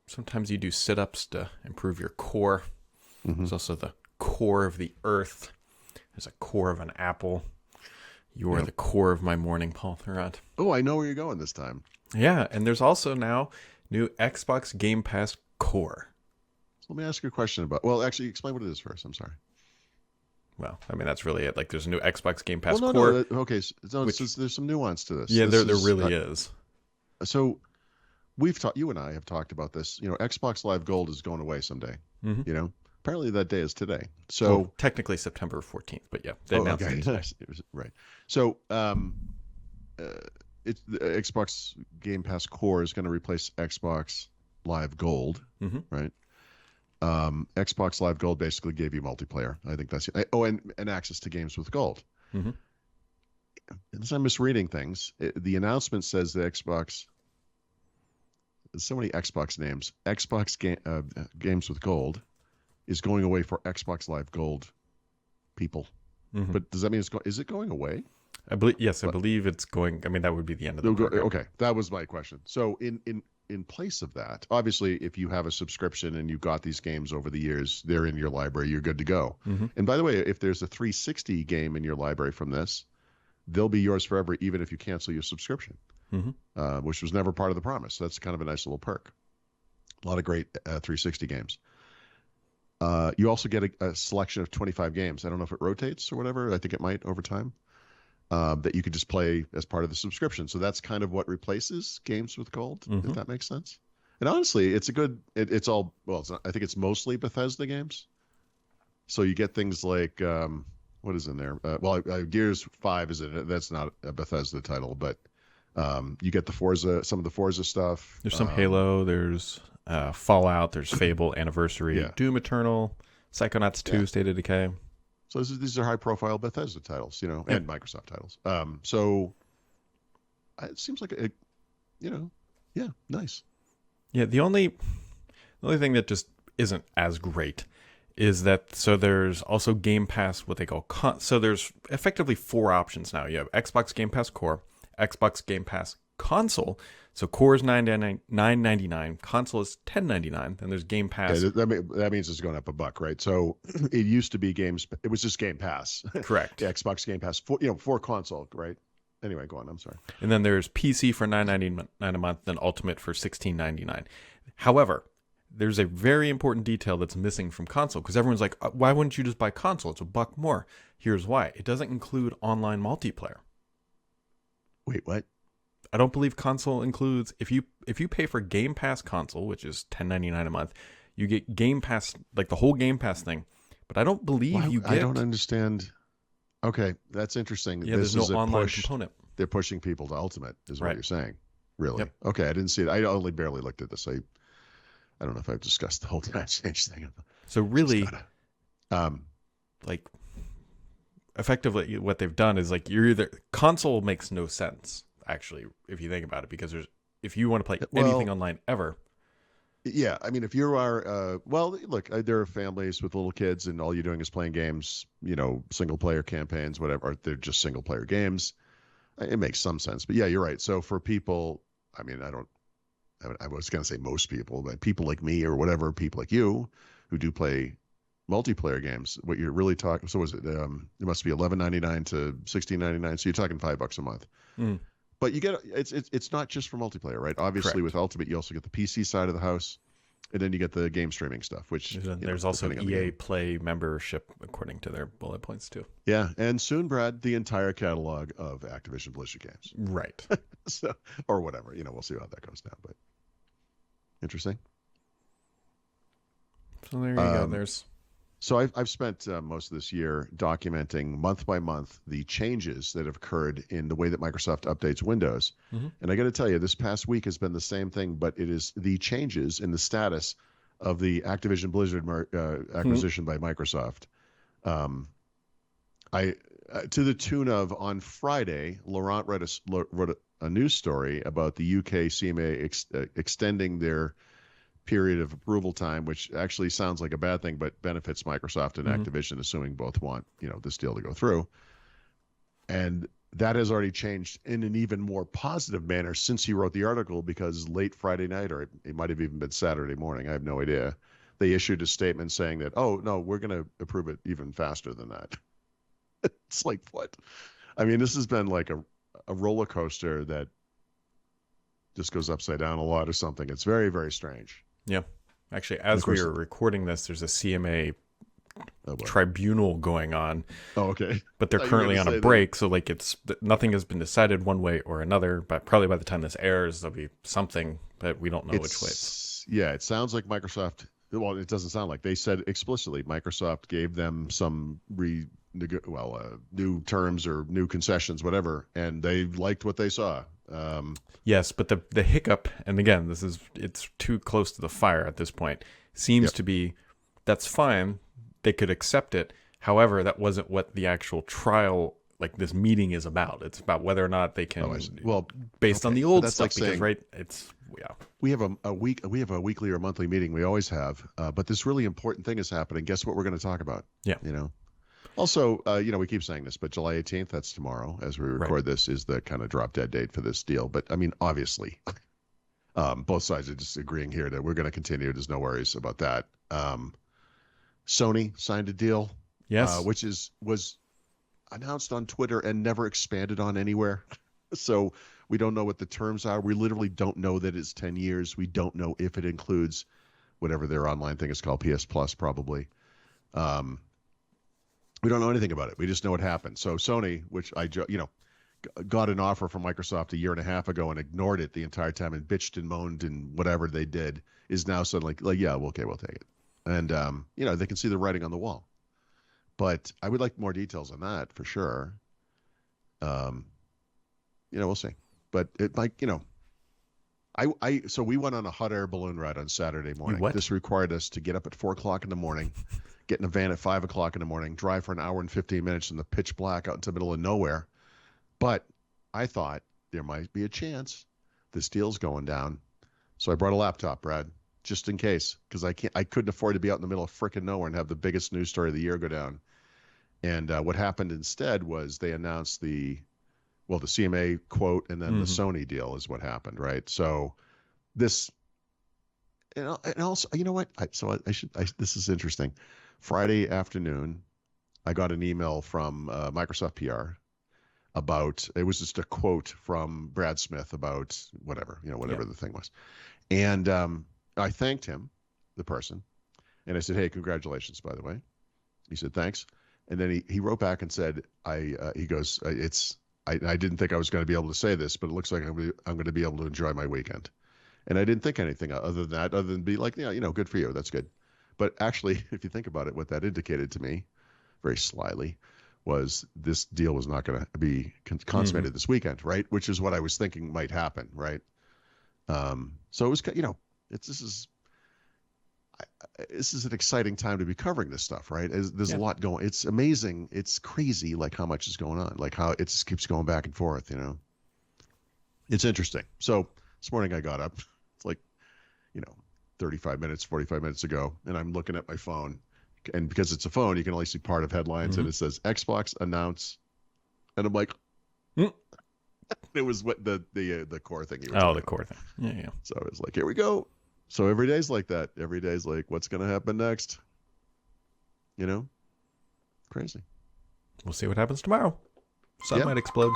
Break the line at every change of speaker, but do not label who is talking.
sometimes you do sit-ups to improve your core.
Mm-hmm.
There's also the core of the earth. There's a core of an apple. You are the core of my morning, Paul Thurrott.
Oh, I know where you're going this time.
Yeah, and there's also now new Xbox Game Pass Core.
So let me ask you a question about... Well, actually, explain what it is first. I'm sorry.
Well, I mean, that's really it. Like, there's a new Xbox Game Pass
Well,
Core.
No, okay, so there's some nuance to this.
Yeah,
there
really is.
So you and I have talked about this. Xbox Live Gold is going away someday.
Mm-hmm.
Apparently that day is today. So
well, technically September 14th, but yeah, they announced it.
Right. So the Xbox Game Pass Core is going to replace Xbox Live Gold, right? Xbox Live Gold basically gave you multiplayer. I think that's and access to games with gold.
Mm-hmm.
Unless I'm misreading things, the announcement says the Xbox. There's so many Xbox names. Games with gold is going away for Xbox Live Gold people.
Mm-hmm.
But does that mean is it going away?
I believe it's going. I mean, that would be the end of the program.
Okay, that was my question. So in place of that, obviously, if you have a subscription and you've got these games over the years, they're in your library, you're good to go.
Mm-hmm.
And by the way, if there's a 360 game in your library from this, they'll be yours forever, even if you cancel your subscription, which was never part of the promise. That's kind of a nice little perk. A lot of great 360 games. You also get a selection of 25 games. I don't know if it rotates or whatever. I think it might over time. That you could just play as part of the subscription. So that's kind of what replaces games with gold, if that makes sense. And honestly, it's a good, it's all, well, it's not, I think it's mostly Bethesda games. So you get things like, what is in there? Gears 5 is in it. That's not a Bethesda title, but you get some of the Forza stuff.
There's some Halo, there's Fallout, there's Fable, Anniversary, Doom Eternal, Psychonauts 2, State of Decay.
So these are high-profile Bethesda titles, and Microsoft titles. So it seems like nice.
Yeah, the only thing that just isn't as great is that there's also Game Pass, what they call so there's effectively 4 options now. You have Xbox Game Pass Core, Xbox Game Pass Console. So Core is $9.99, Console is $10.99. Then there's Game Pass.
Yeah, that means it's going up $1, right? So it used to be it was just Game Pass.
Correct.
Xbox Game Pass for console, right? Anyway, go on. I'm sorry.
And then there's PC for $9.99 a month, then Ultimate for $16.99. However, there's a very important detail that's missing from console because everyone's like, why wouldn't you just buy console? It's $1 more. Here's why. It doesn't include online multiplayer.
Wait, what?
I don't believe console includes, if you pay for Game Pass console, which is $10.99 a month, you get Game Pass, like the whole Game Pass thing. But I don't believe
I don't understand. Okay, that's interesting.
Yeah, there's no online component.
They're pushing people to Ultimate, is what
Right.
you're saying. Really?
Yep.
Okay, I didn't see it. I only barely looked at this. I don't know if I've discussed the whole Dash Change thing.
So really, effectively what they've done is like console makes no sense, actually, if you think about it, because if you want to play anything online ever.
Yeah, I mean, if you are, look, there are families with little kids and all you're doing is playing games, single player campaigns, whatever, or they're just single player games. It makes some sense. But yeah, you're right. So for people, I mean, I was going to say most people, but people like me or whatever, people like you who do play multiplayer games, what you're really talking, so is it, it must be $11.99 to $16.99. So you're talking $5 a month.
Mm.
But you get it's not just for multiplayer, right? Obviously,
Correct.
With Ultimate, you also get the PC side of the house, and then you get the game streaming stuff. Which
there's also EA Play membership, according to their bullet points too.
Yeah, and soon, Brad, the entire catalog of Activision Blizzard games.
Right.
So, or whatever, we'll see how that goes down. But interesting.
So there you go.
So I've spent most of this year documenting month by month the changes that have occurred in the way that Microsoft updates Windows. Mm-hmm. And I got to tell you, this past week has been the same thing, but it is the changes in the status of the Activision Blizzard acquisition by Microsoft. To the tune of, on Friday, Laurent wrote a news story about the UK CMA extending their period of approval time, which actually sounds like a bad thing, but benefits Microsoft and Activision, assuming both want, this deal to go through. And that has already changed in an even more positive manner since he wrote the article, because late Friday night, or it might have even been Saturday morning, I have no idea, they issued a statement saying that, oh, no, we're going to approve it even faster than that. It's like, what? I mean, this has been like a roller coaster that just goes upside down a lot or something. It's very, very strange.
Yeah. Actually, as we are recording this, there's a CMA tribunal going on.
Oh, okay.
But they're currently on a break, so like nothing has been decided one way or another. But probably by the time this airs, there'll be something, but we don't know which way.
Yeah, it sounds like Microsoft. Well, it doesn't sound like they said explicitly. Microsoft gave them some new terms or new concessions, whatever, and they liked what they saw.
Yes, but the hiccup, and again, it's too close to the fire at this point. Seems to be that's fine. They could accept it. However, that wasn't what the actual trial, like this meeting, is about. It's about whether or not they can. Based on the old stuff, because
we have a weekly or monthly meeting. We always have, but this really important thing is happening. Guess what we're going to talk about?
Yeah,
Also, we keep saying this, but July 18th, that's tomorrow, as we record this, is the kind of drop dead date for this deal. But I mean, obviously, both sides are just agreeing here that we're going to continue. There's no worries about that. Sony signed a deal,
yes,
which was announced on Twitter and never expanded on anywhere. So we don't know what the terms are. We literally don't know that it's 10 years. We don't know if it includes whatever their online thing is called, PS Plus, probably. We don't know anything about it. We just know it happened. So Sony, which got an offer from Microsoft a year and a half ago and ignored it the entire time and bitched and moaned and whatever they did, is now suddenly like, yeah, well, okay, we'll take it. And, they can see the writing on the wall. But I would like more details on that for sure. We'll see. But so we went on a hot air balloon ride on Saturday morning. This required us to get up at 4:00 in the morning, get in a van at 5:00 in the morning, drive for an hour and 15 minutes in the pitch black out into the middle of nowhere. But I thought there might be a chance this deal's going down. So I brought a laptop, Brad, just in case, because I couldn't afford to be out in the middle of frickin' nowhere and have the biggest news story of the year go down. And what happened instead was they announced the CMA quote, and then the Sony deal is what happened, right? So this, and also, you know what? This is interesting. Friday afternoon, I got an email from Microsoft PR about, it was just a quote from Brad Smith about whatever the thing was. And I thanked him, the person, and I said, hey, congratulations, by the way. He said, thanks. And then he wrote back and said, he goes, I didn't think I was going to be able to say this, but it looks like I'm going to be able to enjoy my weekend. And I didn't think anything other than be like, good for you. That's good. But actually, if you think about it, what that indicated to me, very slyly, was this deal was not going to be consummated this weekend, right? Which is what I was thinking might happen, right? So it was, this is an exciting time to be covering this stuff, right? There's a lot going. It's amazing. It's crazy, like how much is going on, like how it just keeps going back and forth. It's interesting. So this morning I got up. It's like, 45 minutes, 45 minutes ago, and I'm looking at my phone, and because it's a phone, you can only see part of headlines, and it says Xbox announce, and I'm like, it was what the core thing.
The core thing. Yeah.
So I was like, here we go. So every day's like that. Every day's like, what's going to happen next? Crazy.
We'll see what happens tomorrow. Sun might explode.